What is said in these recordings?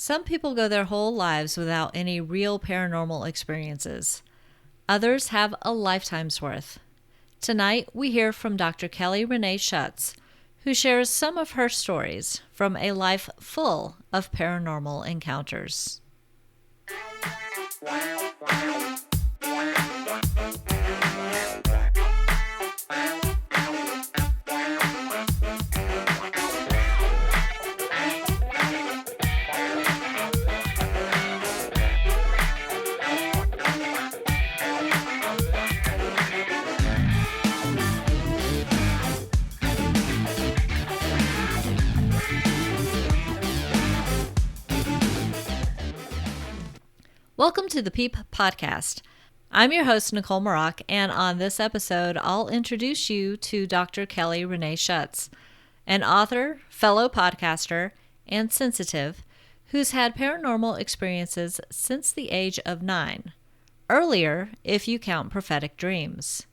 Some people go their whole lives without any real paranormal experiences. Others have a lifetime's worth. Tonight, we hear from Dr. Kelly Renee Schutz, who shares some of her stories from a life full of paranormal encounters. Welcome to the PEEP Podcast. I'm your host, Nicole Marock, and on this episode, I'll introduce you to Dr. Kelly Renee Schutz, an author, fellow podcaster, and sensitive who's had paranormal experiences since the age of 9, earlier if you count prophetic dreams.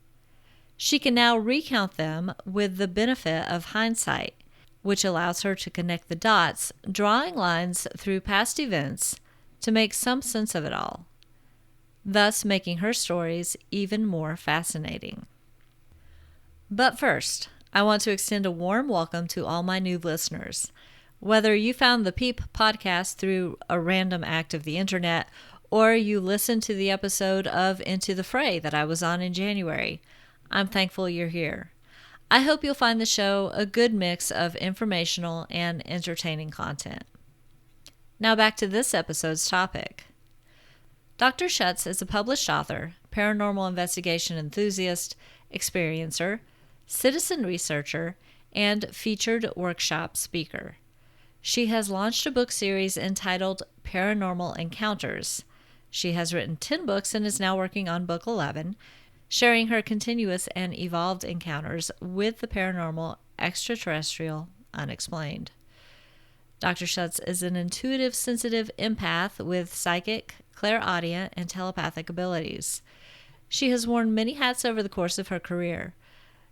She can now recount them with the benefit of hindsight, which allows her to connect the dots, drawing lines through past events to make some sense of it all, thus making her stories even more fascinating. But first, I want to extend a warm welcome to all my new listeners. Whether you found the PEEP podcast through a random act of the internet, or you listened to the episode of Into the Fray that I was on in January, I'm thankful you're here. I hope you'll find the show a good mix of informational and entertaining content. Now back to this episode's topic. Dr. Schutz is a published author, paranormal investigation enthusiast, experiencer, citizen researcher, and featured workshop speaker. She has launched a book series entitled Paranormal Encounters. She has written 10 books and is now working on book 11, sharing her continuous and evolved encounters with the paranormal, extraterrestrial, unexplained. Dr. Schutz is an intuitive, sensitive empath with psychic, clairaudient, and telepathic abilities. She has worn many hats over the course of her career.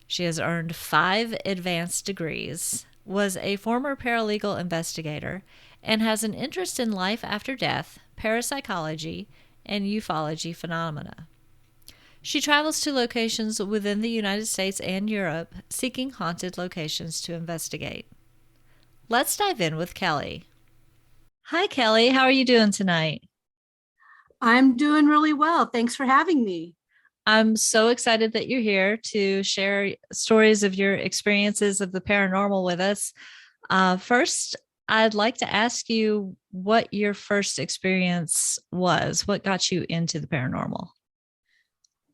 She has earned 5 advanced degrees, was a former paralegal investigator, and has an interest in life after death, parapsychology, and ufology phenomena. She travels to locations within the United States and Europe, seeking haunted locations to investigate. Let's dive in with Kelly. Hi, Kelly. How are you doing tonight? I'm doing really well. Thanks for having me. I'm so excited that you're here to share stories of your experiences of the paranormal with us. First, I'd like to ask you what your first experience was. What got you into the paranormal?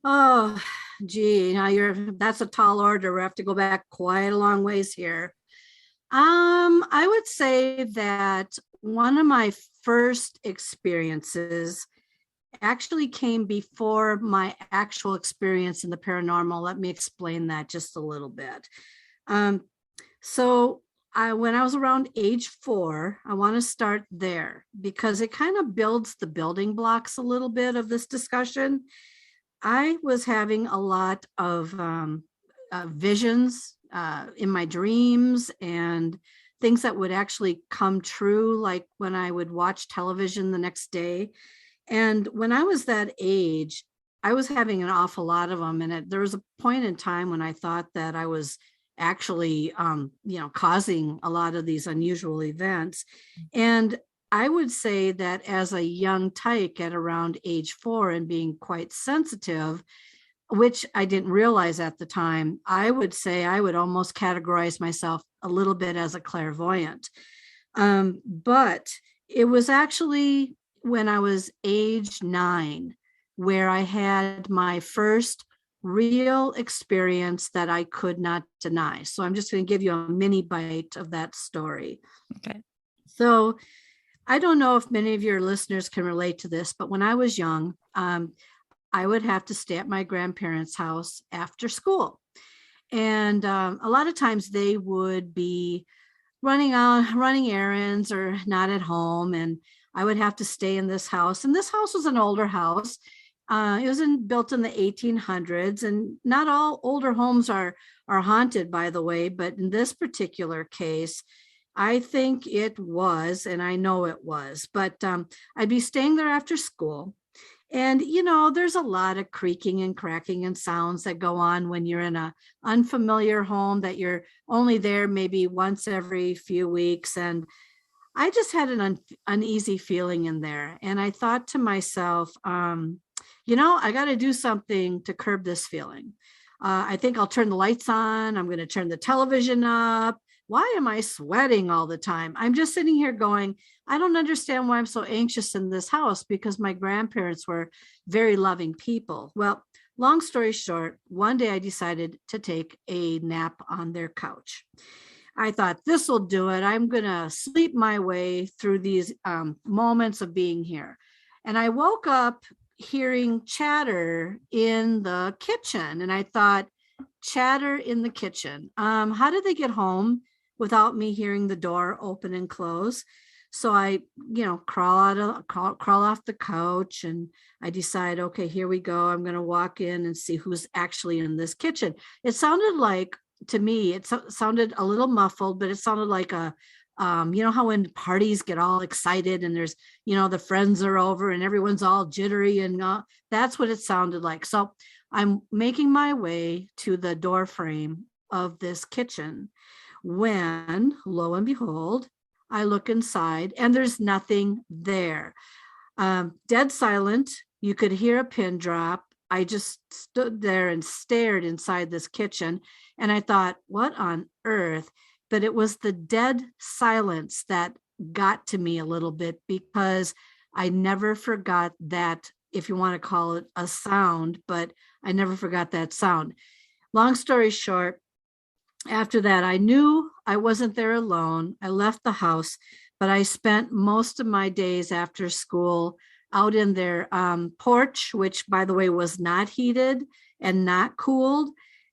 Oh, gee, that's a tall order. We have to go back quite a long ways here. I would say that one of my first experiences actually came before my actual experience in the paranormal. Let me explain that just a little bit. When I was around age 4, I want to start there because it kind of builds the building blocks a little bit of this discussion. I was having a lot of visions in my dreams and things that would actually come true, like when I would watch television the next day. And when I was that age, I was having an awful lot of them. And there was a point in time when I thought that I was actually, causing a lot of these unusual events. And I would say that as a young tyke at around age 4 and being quite sensitive, which I didn't realize at the time, I would say I would almost categorize myself a little bit as a clairvoyant. But it was actually when I was age 9 where I had my first real experience that I could not deny. So I'm just going to give you a mini bite of that story. Okay. So I don't know if many of your listeners can relate to this, but when I was young, I would have to stay at my grandparents' house after school. And a lot of times they would be running errands or not at home. And I would have to stay in this house. And this house was an older house. It was built in the 1800s. And not all older homes are haunted, by the way. But in this particular case, I think it was, and I know it was, but I'd be staying there after school. And, there's a lot of creaking and cracking and sounds that go on when you're in a unfamiliar home that you're only there maybe once every few weeks. And I just had an uneasy feeling in there. And I thought to myself, I got to do something to curb this feeling. I think I'll turn the lights on. I'm going to turn the television up. Why am I sweating all the time? I'm just sitting here going, I don't understand why I'm so anxious in this house, because my grandparents were very loving people. Well, long story short, one day I decided to take a nap on their couch. I thought, this will do it. I'm going to sleep my way through these moments of being here. And I woke up hearing chatter in the kitchen. And I thought, chatter in the kitchen. How did they get home without me hearing the door open and close? So I, crawl off the couch, and I decide, okay, here we go. I'm going to walk in and see who's actually in this kitchen. It sounded like, to me, it sounded a little muffled, but it sounded like how when parties get all excited and there's, the friends are over and everyone's all jittery, and that's what it sounded like. So I'm making my way to the door frame of this kitchen when, lo and behold, I look inside and there's nothing there. Dead silent. You could hear a pin drop. I just stood there and stared inside this kitchen, and I thought, what on earth? But it was the dead silence that got to me a little bit, because I never forgot that, if you want to call it a sound, but I never forgot that sound. Long story short, after that, I knew I wasn't there alone. I left the house, but I spent most of my days after school out in their porch, which, by the way, was not heated and not cooled,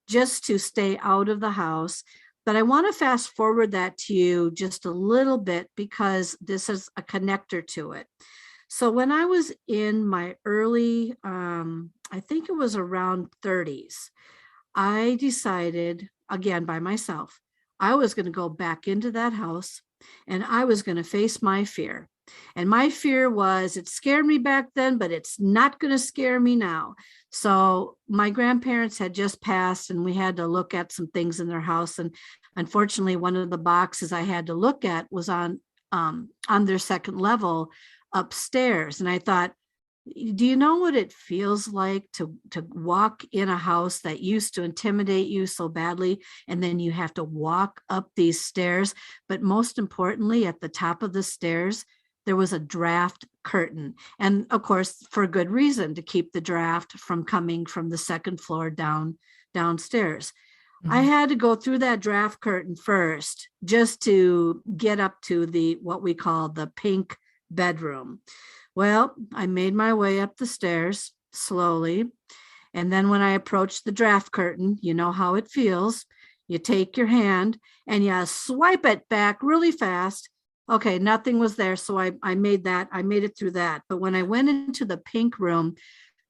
just to stay out of the house. But I want to fast forward that to you just a little bit, because this is a connector to it. So when I was in my early, I think it was around 30s, I decided, again by myself, I was going to go back into that house and I was going to face my fear. And my fear was, it scared me back then, but it's not going to scare me now. So my grandparents had just passed, and we had to look at some things in their house. And unfortunately, one of the boxes I had to look at was on their second level upstairs. And I thought, do you know what it feels like to walk in a house that used to intimidate you so badly, and then you have to walk up these stairs? But most importantly, at the top of the stairs, there was a draft curtain. And of course, for good reason, to keep the draft from coming from the second floor downstairs. Mm-hmm. I had to go through that draft curtain first, just to get up to what we call the pink bedroom. Well, I made my way up the stairs slowly. And then when I approached the draft curtain, you know how it feels. You take your hand and you swipe it back really fast. Okay, nothing was there. So I made it through that. But when I went into the pink room,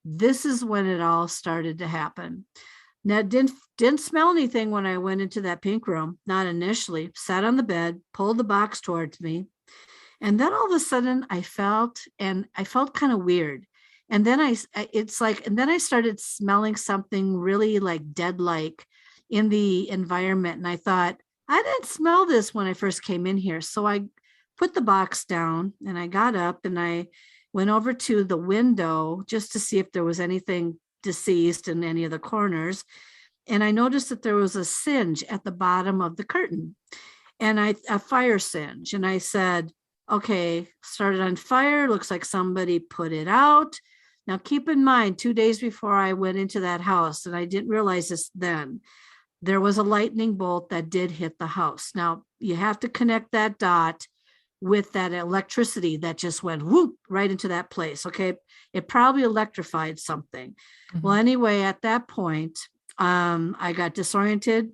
this is when it all started to happen. Now, didn't smell anything when I went into that pink room, not initially. Sat on the bed, pulled the box towards me. And then all of a sudden I felt kind of weird. And then I started smelling something really like dead-like in the environment. And I thought, I didn't smell this when I first came in here. So I put the box down and I got up and I went over to the window just to see if there was anything deceased in any of the corners. And I noticed that there was a singe at the bottom of the curtain, and a fire singe. And I said, okay, started on fire. Looks like somebody put it out. Now, keep in mind, 2 days before I went into that house, and I didn't realize this then, there was a lightning bolt that did hit the house. Now, you have to connect that dot with that electricity that just went whoop right into that place. Okay, it probably electrified something. Mm-hmm. Well, anyway, at that point, I got disoriented.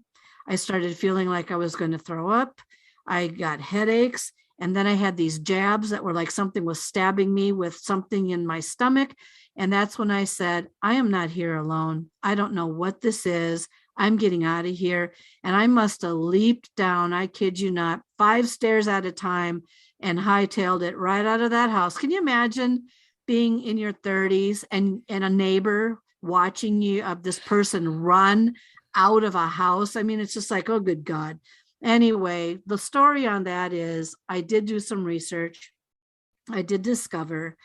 I started feeling like I was going to throw up. I got headaches. And then I had these jabs that were like something was stabbing me with something in my stomach. And that's when I said, I am not here alone. I don't know what this is. I'm getting out of here. And I must have leaped down, I kid you not, 5 stairs at a time and hightailed it right out of that house. Can you imagine being in your 30s and a neighbor watching you, this person run out of a house? I mean, it's just like, oh, good God. Anyway, the story on that is I did do some research. I did discover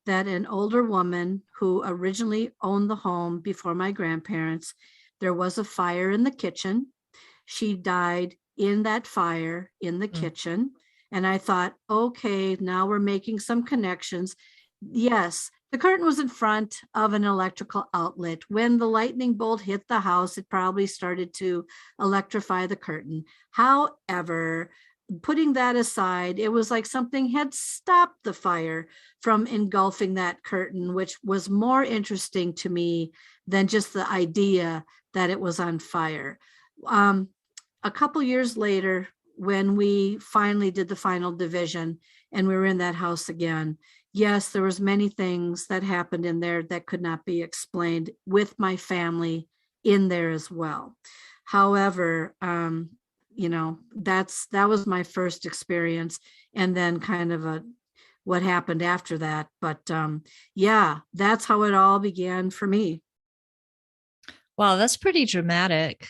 that an older woman who originally owned the home before my grandparents, there was a fire in the kitchen. She died in that fire in the kitchen. And I thought, okay, now we're making some connections. Yes, the curtain was in front of an electrical outlet. When the lightning bolt hit the house, it probably started to electrify the curtain. However, putting that aside, it was like something had stopped the fire from engulfing that curtain, which was more interesting to me than just the idea that it was on fire. A couple years later, when we finally did the final division and we were in that house again, yes, there was many things that happened in there that could not be explained with my family in there as well. However, that was my first experience, and then kind of what happened after that. But yeah, that's how it all began for me. Wow, that's pretty dramatic.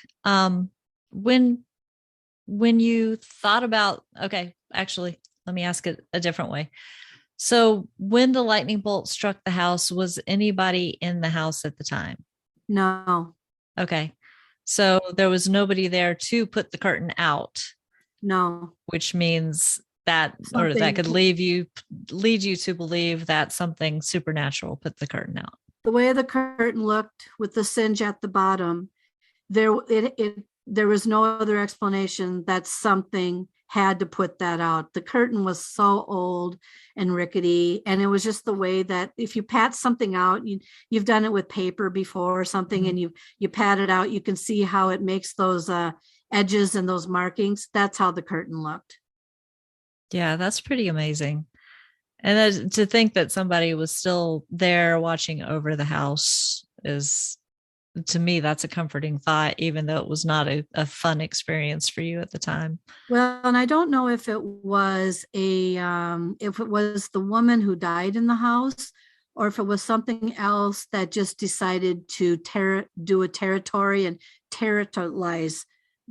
When you thought about, okay, actually, let me ask it a different way. So when the lightning bolt struck the house, was anybody in the house at the time? No, Okay. So there was nobody there to put the curtain out, no, which means that, or that something. could lead you to believe that something supernatural put the curtain out. The way the curtain looked with the singe at the bottom, there was no other explanation that something had to put that out. The curtain was so old and rickety, and it was just the way that if you pat something out, you've done it with paper before or something, and you pat it out, you can see how it makes those edges and those markings. That's how the curtain looked. Yeah, that's pretty amazing. And to think that somebody was still there watching over the house is, to me, that's a comforting thought, even though it was not a fun experience for you at the time. Well, and I don't know if it was if it was the woman who died in the house, or if it was something else that just decided to do a territory and territorialize.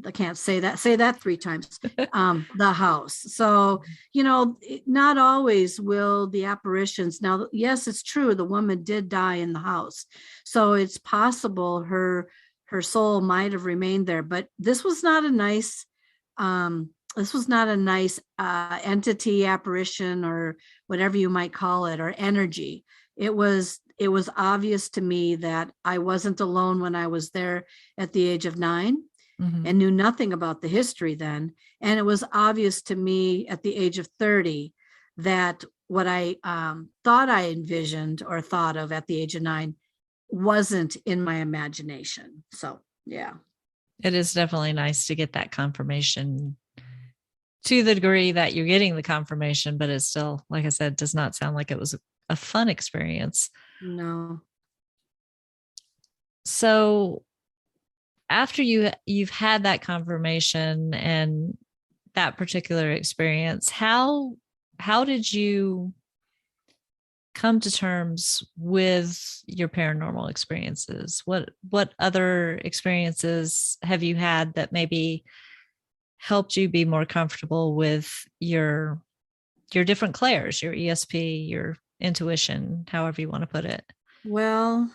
I can't say that. Say that 3 times. The house. So not always will the apparitions. Now, yes, it's true. The woman did die in the house, so it's possible her soul might have remained there. But this was not a nice entity, apparition, or whatever you might call it, or energy. It was obvious to me that I wasn't alone when I was there at the age of 9 and knew nothing about the history then. And it was obvious to me at the age of 30 that what I thought I envisioned or thought of at the age of 9 wasn't in my imagination. So, yeah. It is definitely nice to get that confirmation, to the degree that you're getting the confirmation, but it still, like I said, does not sound like it was a fun experience. No. So after you've had that confirmation and that particular experience, how did you come to terms with your paranormal experiences? What other experiences have you had that maybe helped you be more comfortable with your different clairs, your ESP, your intuition, however you want to put it? Well,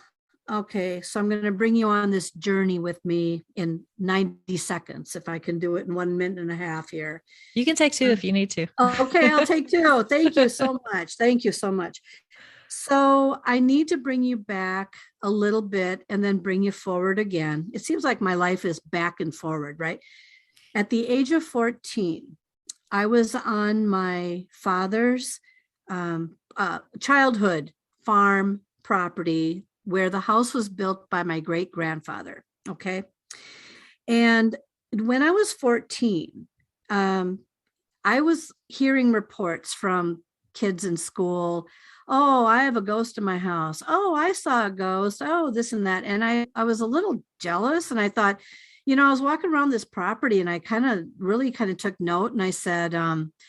okay. So I'm going to bring you on this journey with me in 90 seconds, if I can do it in 1 minute and a half here. You can take 2 if you need to. Okay, I'll take 2. Thank you so much. Thank you so much. So I need to bring you back a little bit and then bring you forward again. It seems like my life is back and forward, right? At the age of 14, I was on my father's childhood farm property where the house was built by my great grandfather. Okay. And when I was 14, I was hearing reports from kids in school. Oh, I have a ghost in my house. Oh, I saw a ghost. Oh, this and that. And I was a little jealous, and I thought, I was walking around this property and I really took note, and I said,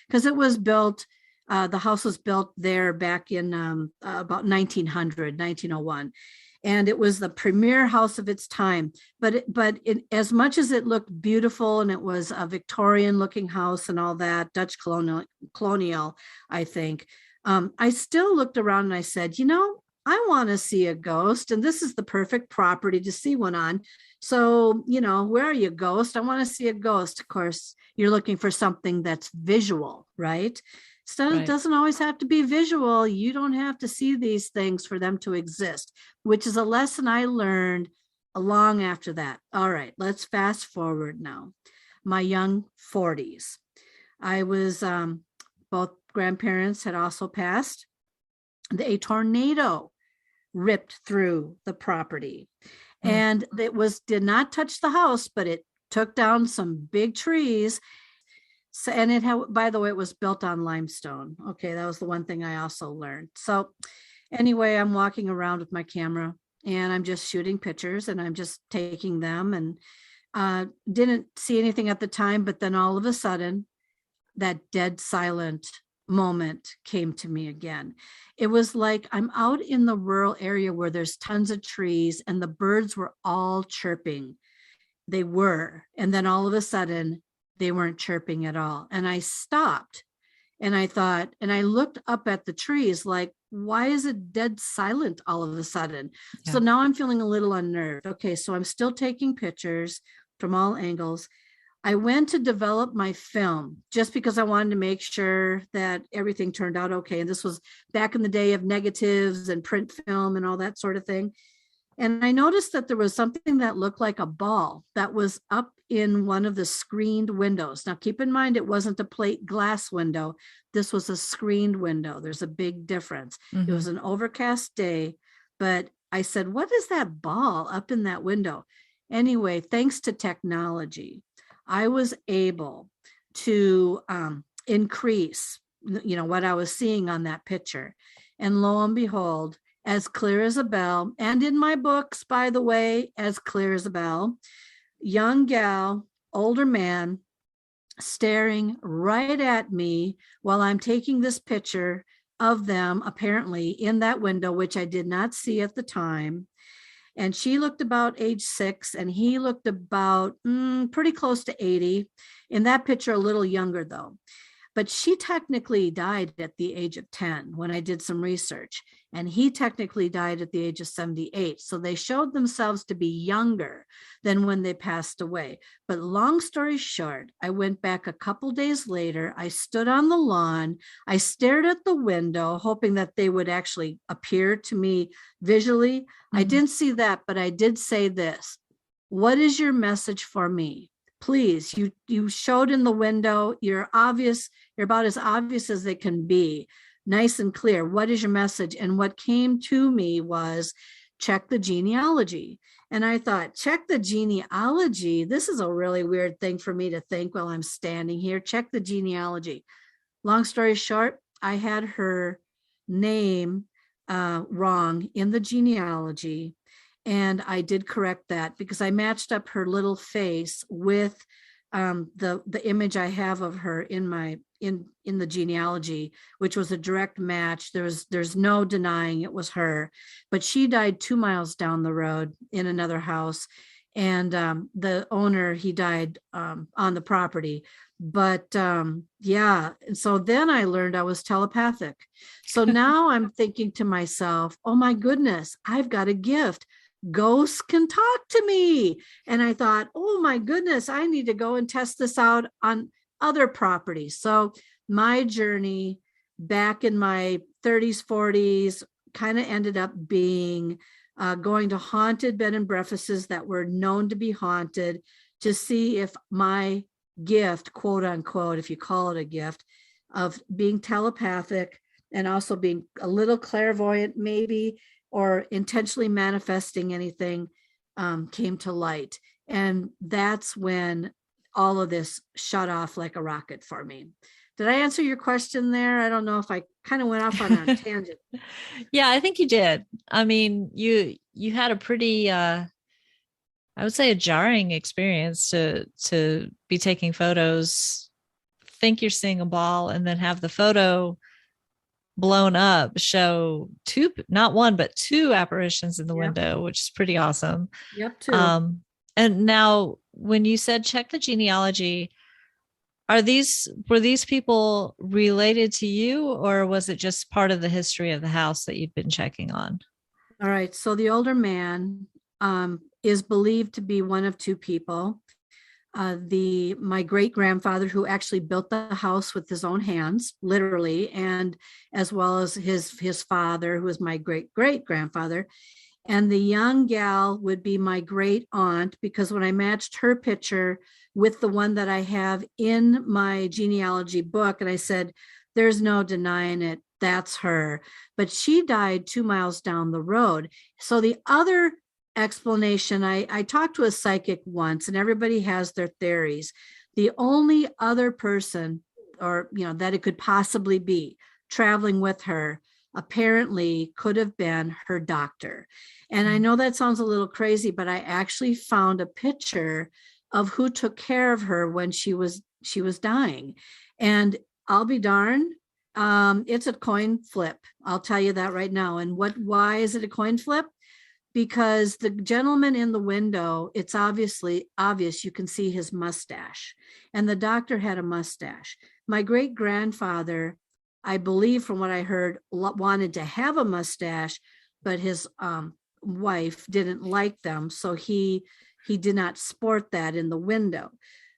because it was built, the house was built there back in about 1901. And it was the premier house of its time. As much as it looked beautiful and it was a Victorian looking house and all that, Dutch colonial, I think, I still looked around and I said, I want to see a ghost, and this is the perfect property to see one on. So, where are you, ghost? I want to see a ghost. Of course, you're looking for something that's visual, right? So it doesn't always have to be visual. You don't have to see these things for them to exist, which is a lesson I learned long after that. All right, let's fast forward now. My young 40s. I was, both grandparents had also passed. A tornado ripped through the property, and it did not touch the house, but it took down some big trees. So, and it had, by the way, it was built on limestone. Okay, that was the one thing I also learned. So anyway, I'm walking around with my camera and I'm just shooting pictures and I'm just taking them, and didn't see anything at the time, but then all of a sudden that dead silent moment came to me again. It was like I'm out in the rural area where there's tons of trees and the birds were all chirping. They were. And then all of a sudden they weren't chirping at all. And I stopped and I thought, and I looked up at the trees like, why is it dead silent all of a sudden? Yeah. So now I'm feeling a little unnerved. Okay, so I'm still taking pictures from all angles. I went to develop my film just because I wanted to make sure that everything turned out okay. And this was back in the day of negatives and print film and all that sort of thing. And I noticed that there was something that looked like a ball that was up in one of the screened windows. Now, keep in mind, it wasn't a plate glass window. This was a screened window. There's a big difference. It was an overcast day, but I said, what is that ball up in that window? Anyway, thanks to technology, I was able to increase, what I was seeing on that picture. And lo and behold, as clear as a bell, and in my books, by the way, as clear as a bell, young gal, older man, staring right at me while I'm taking this picture of them, apparently in that window, which I did not see at the time. And she looked about age 6, and he looked about pretty close to 80. In that picture, a little younger though. But she technically died at the age of 10 when I did some research. And he technically died at the age of 78. So they showed themselves to be younger than when they passed away. But long story short, I went back a couple days later. I stood on the lawn. I stared at the window, hoping that they would actually appear to me visually. I didn't see that, but I did say this. What is your message for me? Please, you showed in the window. You're about as obvious as they can be. Nice and clear. What is your message? And what came to me was, check the genealogy. And I thought, check the genealogy. This is a really weird thing for me to think while I'm standing here. Check the genealogy. Long story short, I had her name wrong in the genealogy. And I did correct that because I matched up her little face with the image I have of her in the genealogy, which was a direct match. There's no denying it was her, but she died 2 miles down the road in another house. And the owner, he died on the property. But yeah, and so then I learned I was telepathic. So now I'm thinking to myself, oh my goodness, I've got a gift. Ghosts can talk to me. And I thought, oh my goodness, I need to go and test this out on other properties. So my journey back in my 30s, 40s kind of ended up being going to haunted bed and breakfasts that were known to be haunted to see if my gift, quote unquote, if you call it a gift, of being telepathic and also being a little clairvoyant maybe, or intentionally manifesting anything came to light. And that's when all of this shut off like a rocket for me. Did I answer your question there? I don't know if I kind of went off on a tangent. Yeah, I think you did. I mean, you had a pretty I would say a jarring experience to be taking photos, think you're seeing a ball, and then have the photo blown up show two, not one, but two apparitions in the Yep. window, which is pretty awesome. Yep. Too. Um, and now when you said check the genealogy, were these people related to you, or was it just part of the history of the house that you've been checking on? All right. So the older man is believed to be one of two people. The my great grandfather, who actually built the house with his own hands, literally, and as well as his father, who was my great great grandfather. And the young gal would be my great aunt, because when I matched her picture with the one that I have in my genealogy book, and I said, there's no denying it, that's her. But she died 2 miles down the road. So the other explanation, I talked to a psychic once, and everybody has their theories. The only other person, or that it could possibly be traveling with her, apparently could have been her doctor. And I know that sounds a little crazy, but I actually found a picture of who took care of her when she was dying. And I'll be darned, it's a coin flip. I'll tell you that right now. And why is it a coin flip? Because the gentleman in the window, it's obviously obvious, you can see his mustache, and the doctor had a mustache. My great grandfather, I believe from what I heard, wanted to have a mustache, but his wife didn't like them, so he did not sport that in the window.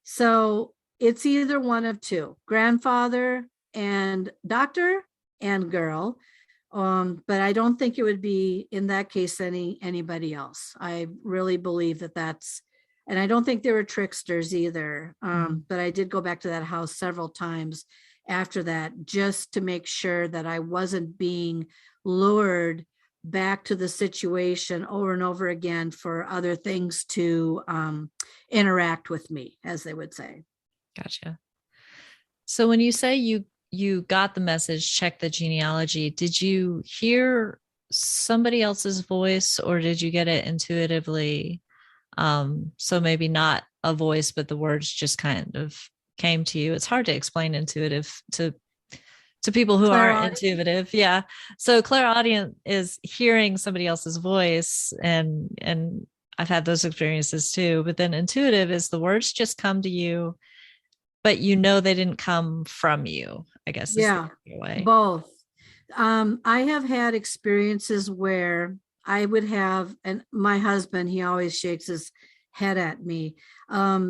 So it's either one of two: grandfather and doctor and girl. But I don't think it would be, in that case, anybody else. I really believe that's, and I don't think they were tricksters either. But I did go back to that house several times after that, just to make sure that I wasn't being lured back to the situation over and over again for other things to interact with me, as they would say. Gotcha. So when you say you got the message, check the genealogy, did you hear somebody else's voice, or did you get it intuitively? So maybe not a voice, but the words just kind of came to you. It's hard to explain intuitive to people who aren't intuitive. Yeah. So clairaudient is hearing somebody else's voice, and I've had those experiences too. But then intuitive is the words just come to you, but they didn't come from you, I guess. Yeah, way. both. I have had experiences where I would have, and my husband, he always shakes his head at me.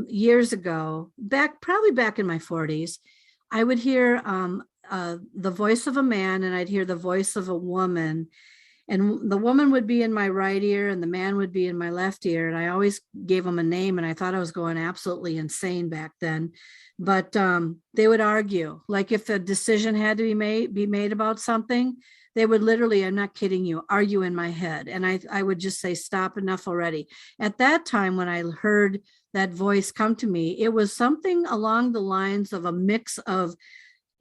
Years ago, probably back in my 40s, I would hear the voice of a man, and I'd hear the voice of a woman. And the woman would be in my right ear and the man would be in my left ear. And I always gave them a name, and I thought I was going absolutely insane back then. But they would argue, like if a decision had to be made about something, they would literally, I'm not kidding you, argue in my head. And I would just say, stop, enough already. At that time, when I heard that voice come to me, it was something along the lines of a mix of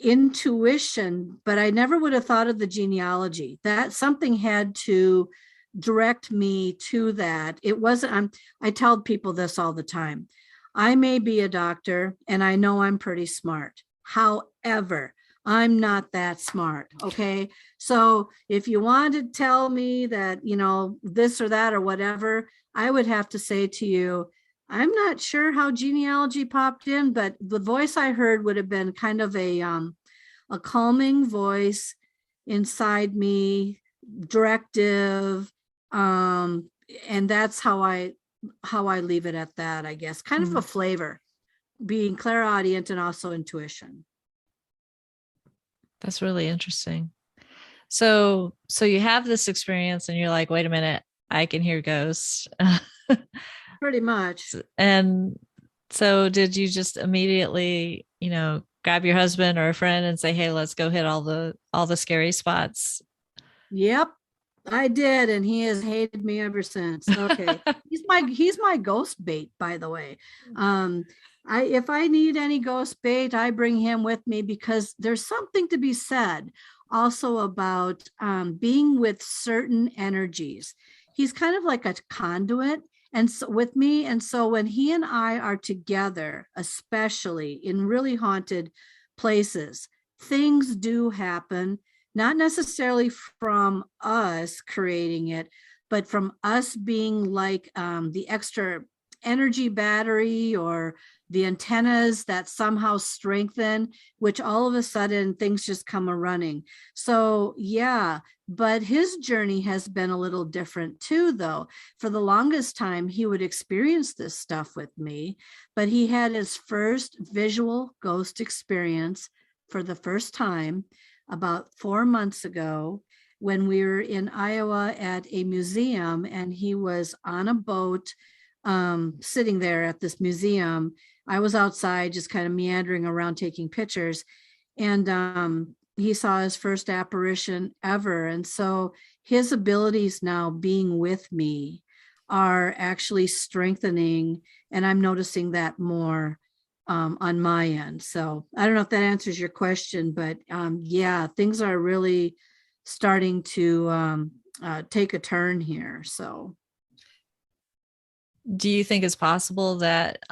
intuition, but I never would have thought of the genealogy. That something had to direct me to that. It wasn't, I tell people this all the time. I may be a doctor and I know I'm pretty smart. However, I'm not that smart. Okay. So if you want to tell me that, this or that or whatever, I would have to say to you, I'm not sure how genealogy popped in, but the voice I heard would have been kind of a calming voice inside me, directive, and that's how I leave it at that, I guess. Kind of a flavor, being clairaudient and also intuition. That's really interesting. So you have this experience and you're like, wait a minute, I can hear ghosts. Pretty much. And so did you just immediately, grab your husband or a friend and say, hey, let's go hit all the scary spots? Yep, I did, and he has hated me ever since. Okay. he's my ghost bait, by the way. If I need any ghost bait, I bring him with me, because there's something to be said also about being with certain energies. He's kind of like a conduit, and so with me. And so when he and I are together, especially in really haunted places, things do happen, not necessarily from us creating it, but from us being like the extra energy battery or the antennas that somehow strengthen, which all of a sudden things just come a running. So, yeah, but his journey has been a little different too, though. For the longest time, he would experience this stuff with me, but he had his first visual ghost experience for the first time about 4 months ago when we were in Iowa at a museum, and he was on a boat sitting there at this museum. I was outside just kind of meandering around taking pictures, and he saw his first apparition ever. And so his abilities now being with me are actually strengthening, and I'm noticing that more on my end. So I don't know if that answers your question, but yeah, things are really starting to take a turn here. So Do you think it's possible that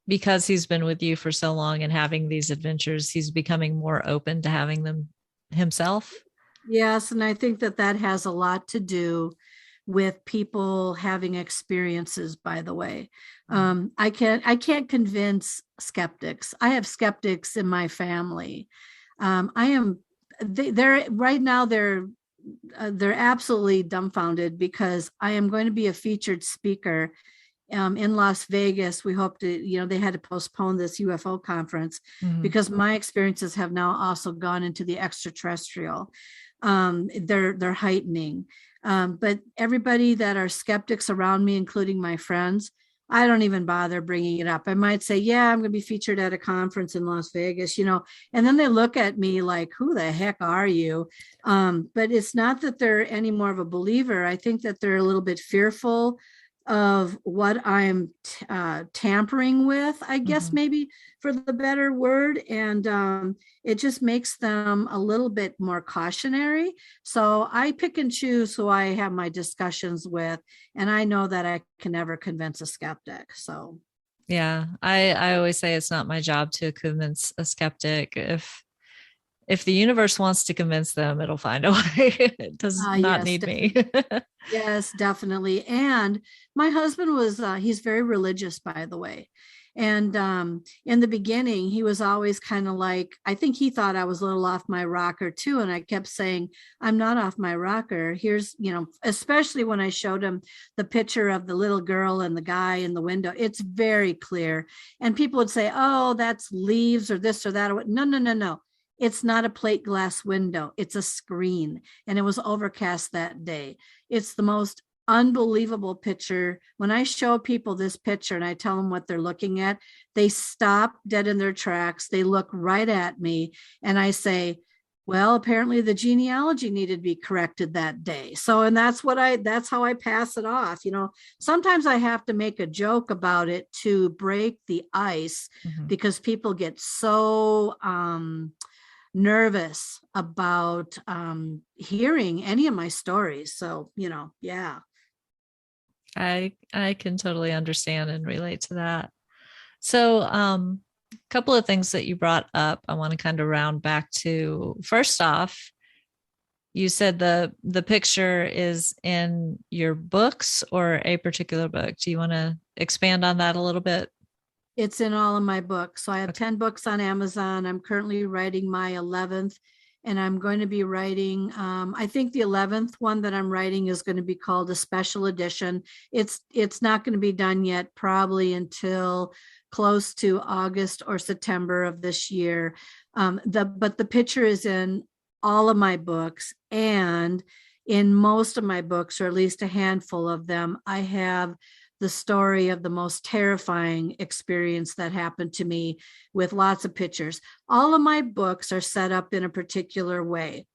because he's been with you for so long and having these adventures, he's becoming more open to having them himself? yes, and I think that that has a lot to do with people having experiences, by the way. I can't convince skeptics. I have skeptics in my family. I am they're right now they're absolutely dumbfounded because I am going to be a featured speaker in Las Vegas. We hope to, they had to postpone this UFO conference Mhm. because my experiences have now also gone into the extraterrestrial. They're heightening. But everybody that are skeptics around me, including my friends, I don't even bother bringing it up. I might say, yeah, I'm going to be featured at a conference in Las Vegas, and then they look at me like, who the heck are you? But it's not that they're any more of a believer. I think that they're a little bit fearful of what I'm tampering with, I guess, Mhm. maybe for the better word. And it just makes them a little bit more cautionary. So I pick and choose who I have my discussions with. And I know that I can never convince a skeptic. So, Yeah, I always say it's not my job to convince a skeptic. If the universe wants to convince them, it'll find a way. It does not yes, need me. yes, definitely. And my husband was, he's very religious, by the way. And in the beginning, he was always kind of like, I think he thought I was a little off my rocker too. And I kept saying, I'm not off my rocker. Here's, especially when I showed him the picture of the little girl and the guy in the window, it's very clear. And people would say, oh, that's leaves or this or that. No, no, no, no. It's not a plate glass window. It's a screen. And it was overcast that day. It's the most unbelievable picture. When I show people this picture and I tell them what they're looking at, they stop dead in their tracks. They look right at me and I say, well, apparently the genealogy needed to be corrected that day. So, and that's how I pass it off. Sometimes I have to make a joke about it to break the ice Mhm. because people get so, nervous about hearing any of my stories. So, yeah. I can totally understand and relate to that. So, a couple of things that you brought up, I want to kind of round back to. First off, you said the picture is in your books or a particular book. Do you want to expand on that a little bit? It's in all of my books. So I have Okay. 10 books on Amazon. I'm currently writing my 11th, and I'm going to be writing, I think the 11th one that I'm writing is going to be called a special edition. It's not going to be done yet, probably until close to August or September of this year. But the picture is in all of my books, and in most of my books, or at least a handful of them, I have the story of the most terrifying experience that happened to me with lots of pictures. All of my books are set up in a particular way.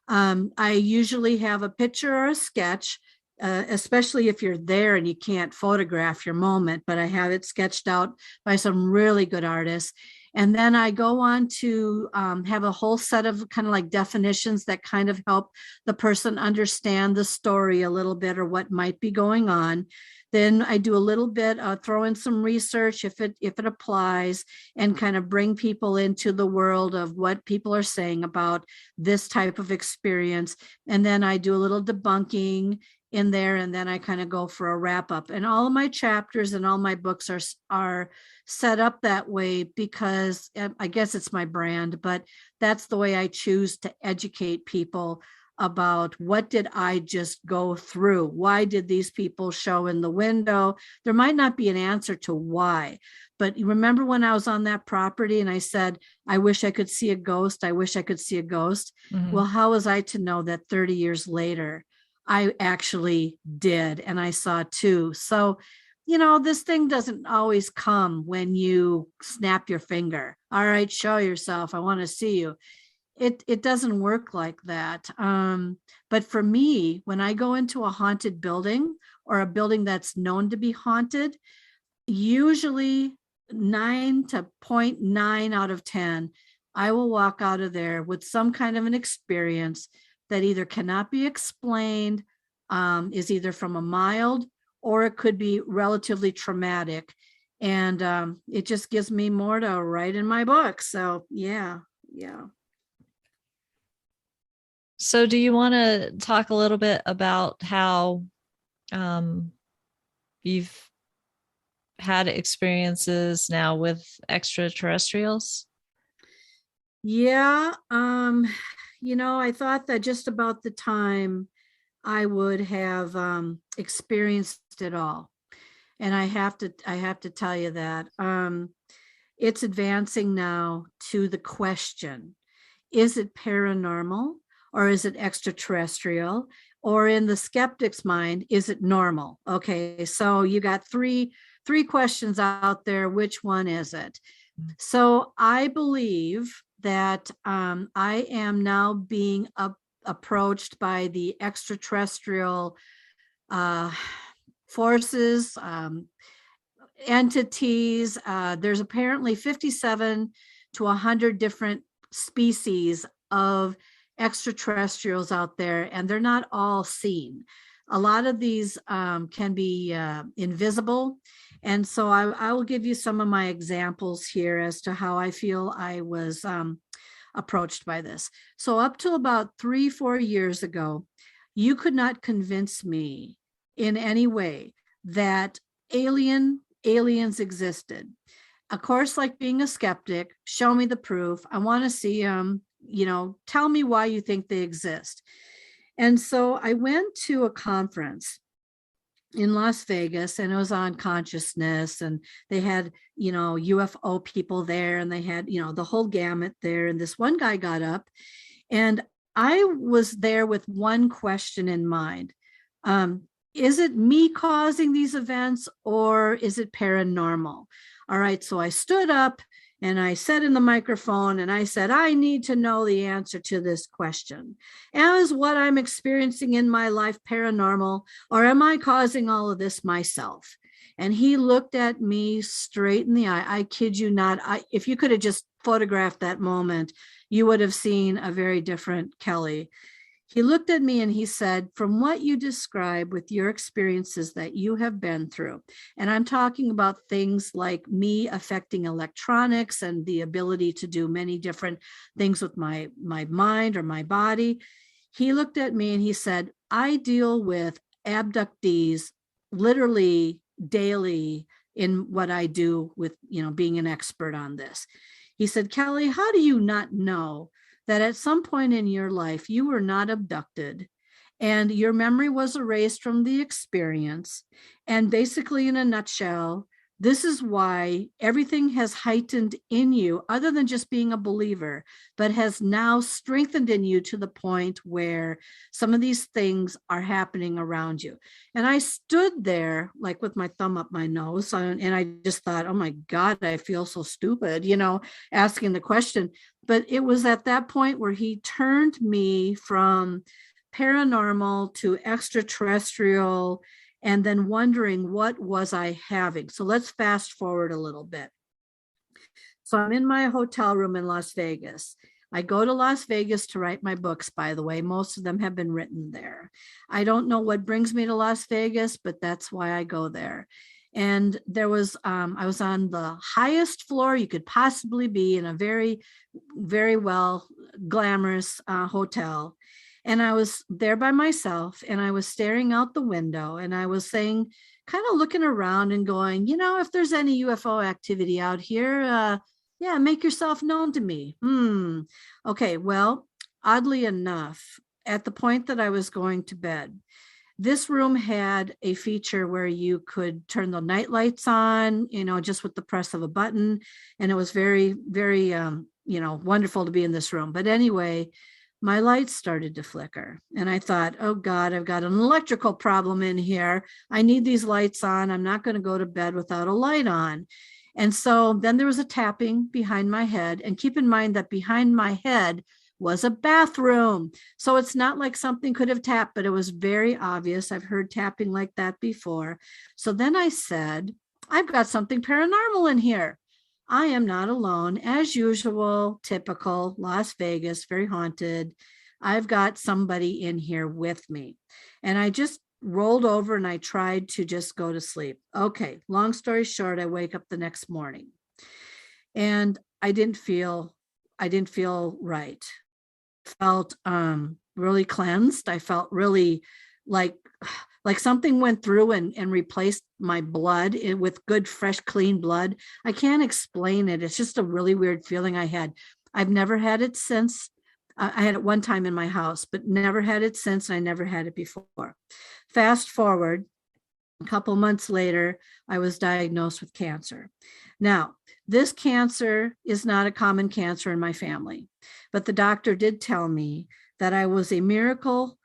I usually have a picture or a sketch, especially if you're there and you can't photograph your moment, but I have it sketched out by some really good artists. And then I go on to have a whole set of kind of like definitions that kind of help the person understand the story a little bit or what might be going on. Then I do a little bit, throw in some research if it applies, and kind of bring people into the world of what people are saying about this type of experience. And then I do a little debunking in there, and then I kind of go for a wrap up. And all of my chapters and all my books are set up that way because I guess it's my brand, but that's the way I choose to educate people about what did I just go through? Why did these people show in the window? There might not be an answer to why, but you remember when I was on that property and I said, I wish I could see a ghost. I wish I could see a ghost. Mm-hmm. Well, how was I to know that 30 years later, I actually did, and I saw too. So, this thing doesn't always come when you snap your finger. All right, show yourself. I want to see you. It doesn't work like that. But for me, when I go into a haunted building or a building that's known to be haunted, usually 9.9 out of 10, I will walk out of there with some kind of an experience that either cannot be explained, is either from a mild, or it could be relatively traumatic. And it just gives me more to write in my book. So yeah. So do you want to talk a little bit about how you've had experiences now with extraterrestrials? Yeah. I thought that just about the time I would have experienced it all. And I have to tell you that it's advancing now to the question, is it paranormal or is it extraterrestrial? Or in the skeptic's mind, is it normal? Okay, so you got three questions out there. Which one is it? So I believe that I am now being approached by the extraterrestrial forces, entities. There's apparently 57 to 100 different species of extraterrestrials out there, and they're not all seen. A lot of these can be invisible. And so I will give you some of my examples here as to how I feel I was approached by this. So up to about 3-4 years ago, you could not convince me in any way that aliens existed. Of course, like being a skeptic, show me the proof. I want to see them, tell me why you think they exist. And so I went to a conference in Las Vegas, and it was on consciousness, and they had, UFO people there, and they had, the whole gamut there. And this one guy got up, and I was there with one question in mind. Is it me causing these events, or is it paranormal? All right, so I stood up and I said in the microphone, and I said, I need to know the answer to this question. Is what I'm experiencing in my life paranormal, or am I causing all of this myself? And he looked at me straight in the eye. I kid you not. If you could have just photographed that moment, you would have seen a very different Kelly. He looked at me and he said, from what you describe with your experiences that you have been through, and I'm talking about things like me affecting electronics and the ability to do many different things with my mind or my body. He looked at me and he said, I deal with abductees literally daily in what I do with, being an expert on this. He said, Kelly, how do you not know that at some point in your life you were not abducted and your memory was erased from the experience? And basically, in a nutshell, this is why everything has heightened in you, other than just being a believer, but has now strengthened in you to the point where some of these things are happening around you. And I stood there like with my thumb up my nose, and I just thought, oh my God, I feel so stupid, asking the question. But it was at that point where he turned me from paranormal to extraterrestrial, and then wondering what was I having. So let's fast forward a little bit. So I'm in my hotel room in Las Vegas. I go to Las Vegas to write my books, by the way. Most of them have been written there. I don't know what brings me to Las Vegas, but that's why I go there. And I was on the highest floor you could possibly be in a very, very well glamorous hotel. And I was there by myself and I was staring out the window and I was saying, kind of looking around and going, if there's any UFO activity out here, yeah, make yourself known to me. Okay, well, oddly enough, at the point that I was going to bed, this room had a feature where you could turn the night lights on, just with the press of a button. And it was very, very, wonderful to be in this room. But anyway, my lights started to flicker. And I thought, oh God, I've got an electrical problem in here. I need these lights on. I'm not going to go to bed without a light on. And so then there was a tapping behind my head. And keep in mind that behind my head was a bathroom. So it's not like something could have tapped, but it was very obvious. I've heard tapping like that before. So then I said, I've got something paranormal in here. I am not alone. As usual, typical Las Vegas, very haunted. I've got somebody in here with me. And I just rolled over and I tried to just go to sleep. Okay, long story short, I wake up the next morning and I didn't feel right. Felt really cleansed. I felt really like something went through and replaced my blood with good, fresh, clean blood. I can't explain it. It's just a really weird feeling I had. I've never had it since. I had it one time in my house, but never had it since. And I never had it before. Fast forward, a couple months later, I was diagnosed with cancer. Now, this cancer is not a common cancer in my family, but the doctor did tell me that I was a miracle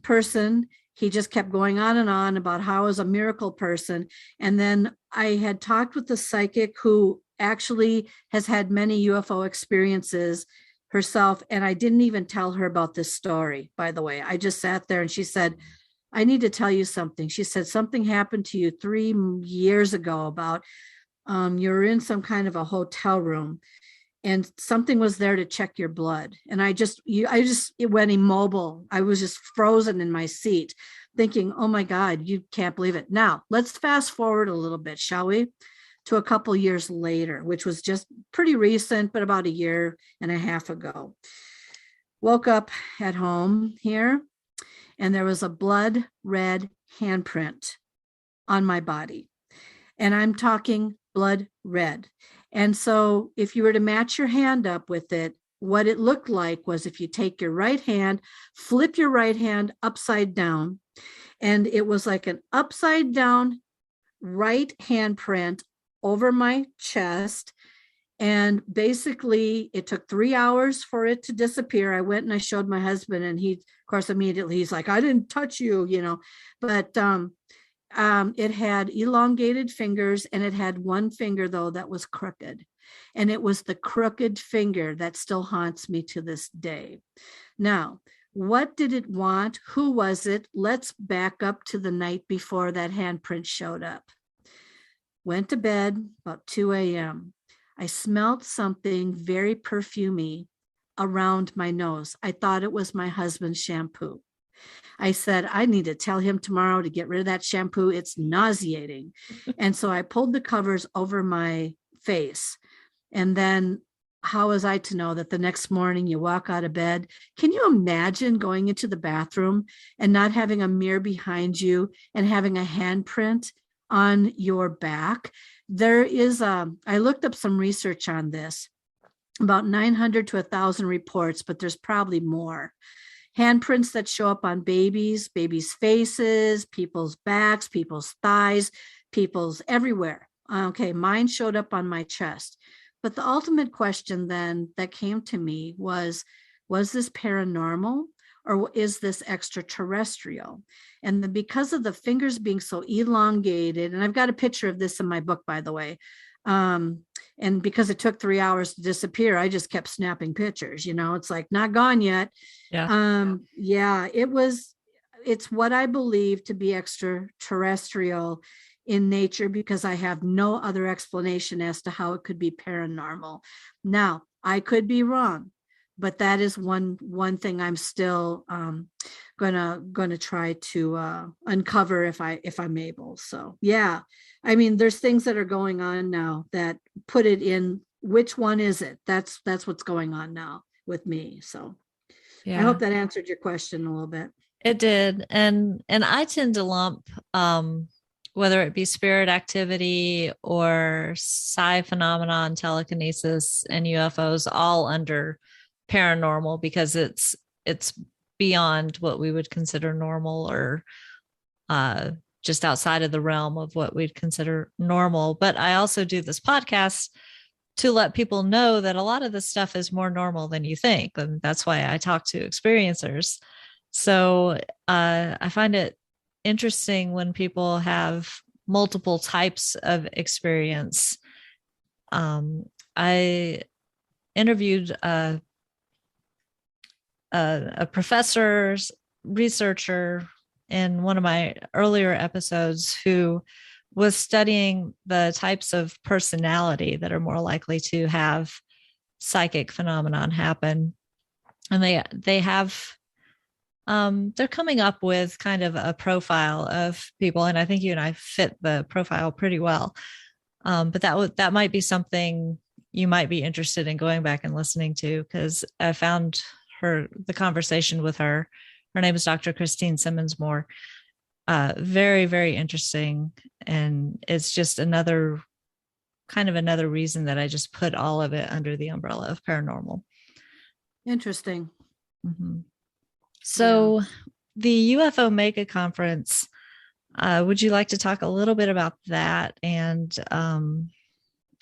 person. He just kept going on and on about how I was a miracle person. And then I had talked with the psychic who actually has had many UFO experiences herself. And I didn't even tell her about this story, by the way. I just sat there and she said, I need to tell you something. She said, something happened to you 3 years ago about you're in some kind of a hotel room and something was there to check your blood. And it went immobile. I was just frozen in my seat thinking, oh my God, you can't believe it. Now let's fast forward a little bit, shall we? To a couple years later, which was just pretty recent, but about 1.5 years ago. Woke up at home here and there was a blood red handprint on my body. And I'm talking blood red. And so if you were to match your hand up with it, what it looked like was if you take your right hand, flip your right hand upside down, and it was like an upside down right handprint over my chest. And basically it took 3 hours for it to disappear. I went and I showed my husband and he, of course, immediately he's like, I didn't touch you, but it had elongated fingers and it had one finger though that was crooked. And it was the crooked finger that still haunts me to this day. Now, what did it want? Who was it? Let's back up to the night before that handprint showed up. Went to bed about 2 a.m. I smelled something very perfumey around my nose. I thought it was my husband's shampoo. I said, I need to tell him tomorrow to get rid of that shampoo. It's nauseating. And so I pulled the covers over my face. And then how was I to know that the next morning you walk out of bed? Can you imagine going into the bathroom and not having a mirror behind you and having a handprint on your back? There is I looked up some research on this, about 900 to 1,000 reports, but there's probably more. Handprints that show up on babies' faces, people's backs, people's thighs, people's everywhere. Okay, mine showed up on my chest. But the ultimate question then that came to me was this paranormal or is this extraterrestrial? And because of the fingers being so elongated, and I've got a picture of this in my book, by the way, and because it took 3 hours to disappear, I just kept snapping pictures. It's like not gone yet. Yeah. It's what I believe to be extraterrestrial in nature because I have no other explanation as to how it could be paranormal. Now, I could be wrong, but that is one thing I'm still gonna try to uncover if I'm able. So yeah, I mean, there's things that are going on now that put it in. Which one is it? That's what's going on now with me. So I Yeah, hope that answered your question a little bit. it did. And I tend to lump whether it be spirit activity or psi phenomenon, telekinesis, and UFOs all under paranormal because it's beyond what we would consider normal or uh, just outside of the realm of what we'd consider normal. But I also do this podcast to let people know that a lot of this stuff is more normal than you think. And that's why I talk to experiencers. So I find it interesting when people have multiple types of experience. I interviewed a professor's researcher in one of my earlier episodes who was studying the types of personality that are more likely to have psychic phenomenon happen. And they have they're coming up with kind of a profile of people, and I think you and I fit the profile pretty well. But that might be something you might be interested in going back and listening to because I found the conversation with her. Her name is Dr. Christine Simmons Moore. Very, very interesting. And it's just another reason that I just put all of it under the umbrella of paranormal. Interesting. Mm-hmm. So the UFO Mega Conference, would you like to talk a little bit about that and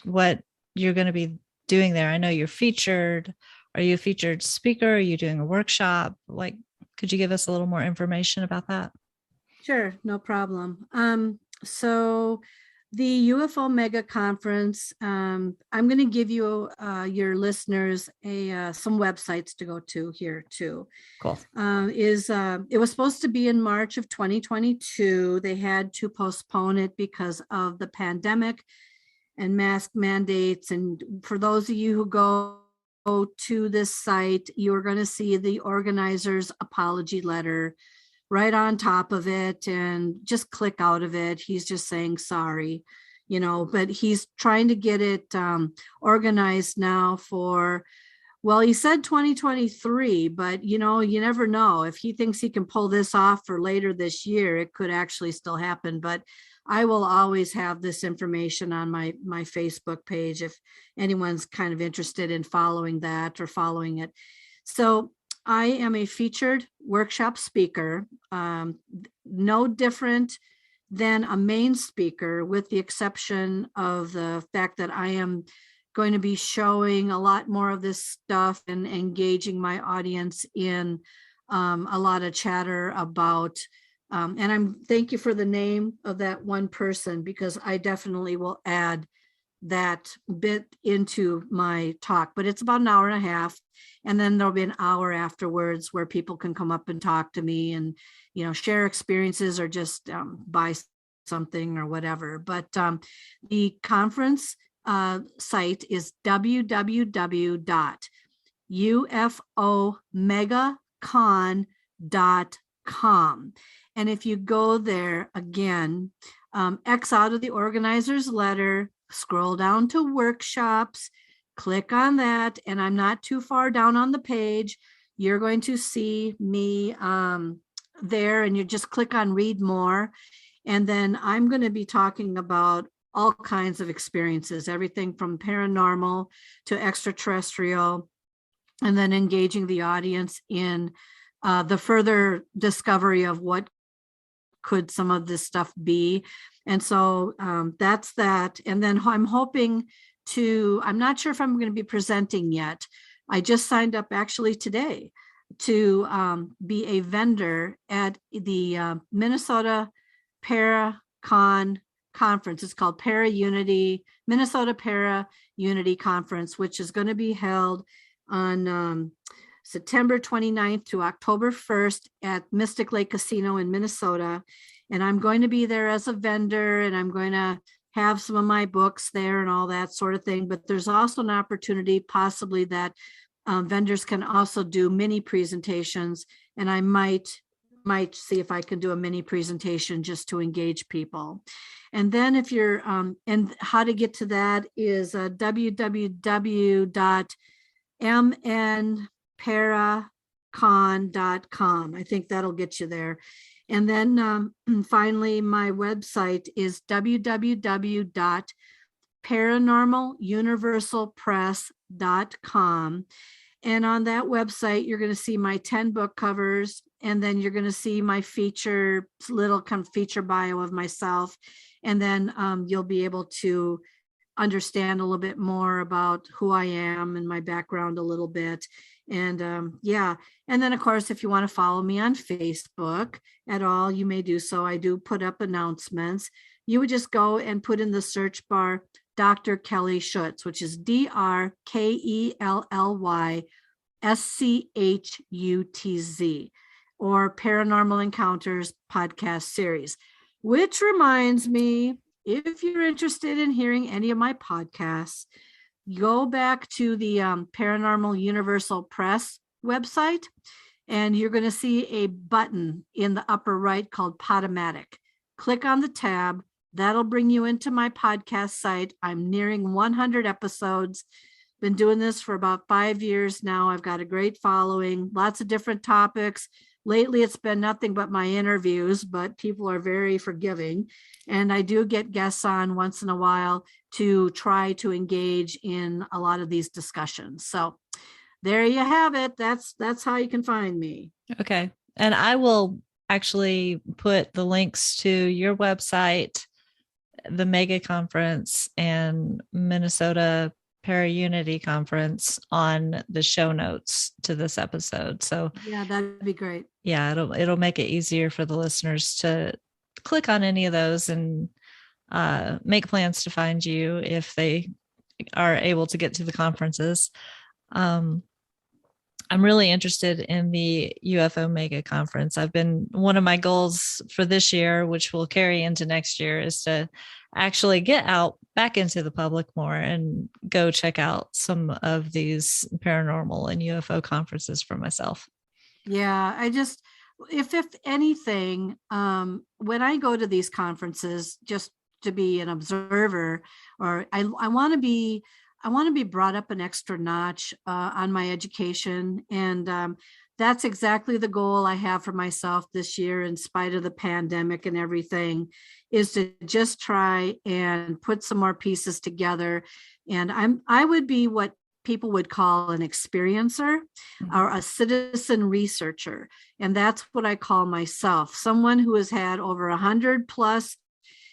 what you're going to be doing there? I know you're featured. Are you a featured speaker? Are you doing a workshop? Could you give us a little more information about that? Sure, no problem. So the UFO Mega Conference, I'm going to give you your listeners some websites to go to here too. Cool. It was supposed to be in March of 2022. They had to postpone it because of the pandemic and mask mandates. And for those of you who go to this site, you're going to see the organizer's apology letter right on top of it, and just click out of it. He's just saying sorry, but he's trying to get it organized now for, well, he said 2023, but you never know. If he thinks he can pull this off for later this year, it could actually still happen. But I will always have this information on my Facebook page if anyone's kind of interested in following that or following it. So I am a featured workshop speaker, no different than a main speaker, with the exception of the fact that I am going to be showing a lot more of this stuff and engaging my audience in a lot of chatter about, and thank you for the name of that one person, because I definitely will add that bit into my talk, but it's about an hour and a half. And then there'll be an hour afterwards where people can come up and talk to me and, share experiences or just buy something or whatever. But the conference site is www.ufomegacon.com. And if you go there again, X out of the organizer's letter, scroll down to workshops, click on that, and I'm not too far down on the page. You're going to see me there, and you just click on read more. And then I'm going to be talking about all kinds of experiences, everything from paranormal to extraterrestrial, and then engaging the audience in the further discovery of what could some of this stuff be. And so that's that. And then I'm hoping I'm not sure if I'm going to be presenting yet. I just signed up actually today to be a vendor at the Minnesota Paracon Conference. It's called Minnesota Para Unity Conference, which is going to be held on September 29th to October 1st at Mystic Lake Casino in Minnesota. And I'm going to be there as a vendor, and I'm going to have some of my books there and all that sort of thing. But there's also an opportunity possibly that vendors can also do mini presentations, and I might see if I can do a mini presentation just to engage people. And then if you're and how to get to that is www.mnparacon.com. I think that'll get you there. And then finally, my website is www.paranormaluniversalpress.com. And on that website, you're going to see my 10 book covers, and then you're going to see my little kind of feature bio of myself. And then you'll be able to understand a little bit more about who I am and my background a little bit. And yeah. And then, of course, if you want to follow me on Facebook at all, you may do so. I do put up announcements. You would just go and put in the search bar Dr. Kelly Schutz, which is DrKellysChutz, or Paranormal Encounters podcast series. Which reminds me, if you're interested in hearing any of my podcasts, go back to the Paranormal Universal Press website, and you're going to see a button in the upper right called Podomatic. Click on the tab. That'll bring you into my podcast site. I'm nearing 100 episodes. Been doing this for about 5 years now. I've got a great following, lots of different topics. Lately, it's been nothing but my interviews, but people are very forgiving. And I do get guests on once in a while to try to engage in a lot of these discussions. So there you have it. That's how you can find me. Okay. And I will actually put the links to your website, the mega conference, and Minnesota Para-Unity conference on the show notes to this episode. So yeah, that'd be great. Yeah, it'll make it easier for the listeners to click on any of those and make plans to find you if they are able to get to the conferences. I'm really interested in the UFO Mega Conference. One of my goals for this year, which will carry into next year, is to actually get out back into the public more and go check out some of these paranormal and UFO conferences for myself. Yeah, if anything, when I go to these conferences, just to be an observer, or I want to be brought up an extra notch on my education. And that's exactly the goal I have for myself this year, in spite of the pandemic and everything, is to just try and put some more pieces together. And I would be what people would call an experiencer or a citizen researcher. And that's what I call myself, someone who has had over 100 plus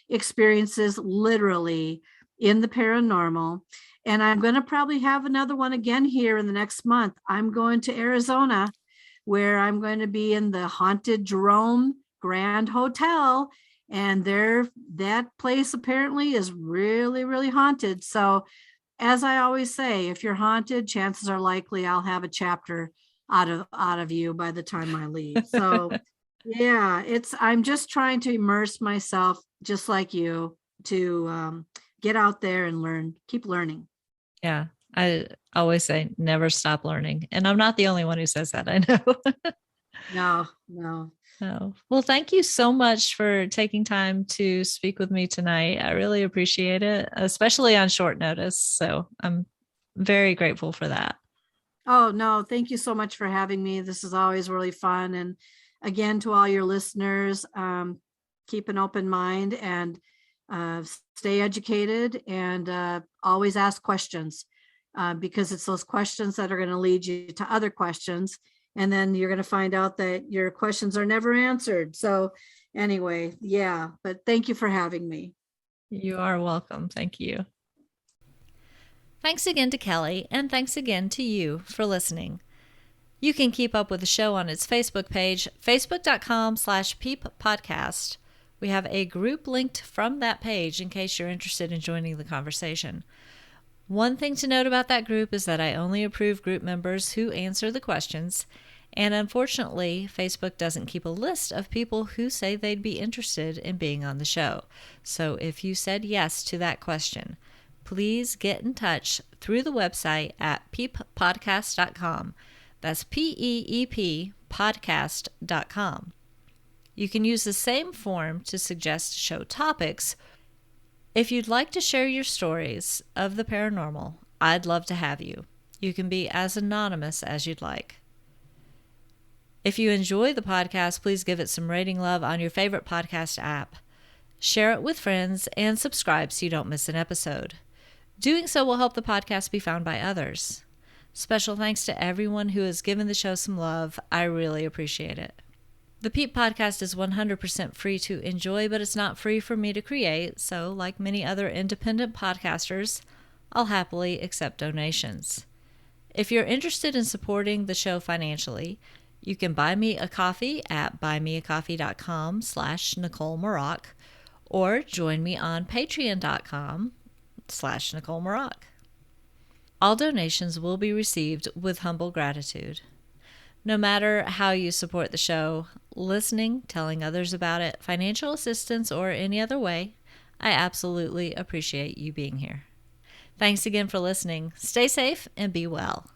experiences literally in the paranormal. And I'm going to probably have another one again here in the next month. I'm going to Arizona, where I'm going to be in the haunted Jerome Grand Hotel. And that place apparently is really, really haunted. So as I always say, if you're haunted, chances are likely I'll have a chapter out of you by the time I leave. So yeah, I'm just trying to immerse myself, just like you, to get out there and learn, keep learning. Yeah. I always say never stop learning. And I'm not the only one who says that, I know. No. Well, thank you so much for taking time to speak with me tonight. I really appreciate it, especially on short notice. So I'm very grateful for that. Oh, no, thank you so much for having me. This is always really fun. And again, to all your listeners, keep an open mind and stay educated, and always ask questions, because it's those questions that are going to lead you to other questions. And then you're going to find out that your questions are never answered. So anyway, yeah, but thank you for having me. You are welcome. Thank you. Thanks again to Kelly, and thanks again to you for listening. You can keep up with the show on its Facebook page, facebook.com/peeppodcast. We have a group linked from that page in case you're interested in joining the conversation. One thing to note about that group is that I only approve group members who answer the questions, And unfortunately, Facebook doesn't keep a list of people who say they'd be interested in being on the show. So if you said yes to that question, please get in touch through the website at peeppodcast.com. That's PEEP podcast.com. You can use the same form to suggest show topics. If you'd like to share your stories of the paranormal, I'd love to have you. You can be as anonymous as you'd like. If you enjoy the podcast, please give it some rating love on your favorite podcast app. Share it with friends and subscribe so you don't miss an episode. Doing so will help the podcast be found by others. Special thanks to everyone who has given the show some love. I really appreciate it. The Peep Podcast is 100% free to enjoy, but it's not free for me to create, so like many other independent podcasters, I'll happily accept donations. If you're interested in supporting the show financially, you can buy me a coffee at buymeacoffee.com/Nicole Maroc or join me on patreon.com/Nicole Maroc. All donations will be received with humble gratitude. No matter how you support the show, listening, telling others about it, financial assistance, or any other way, I absolutely appreciate you being here. Thanks again for listening. Stay safe and be well.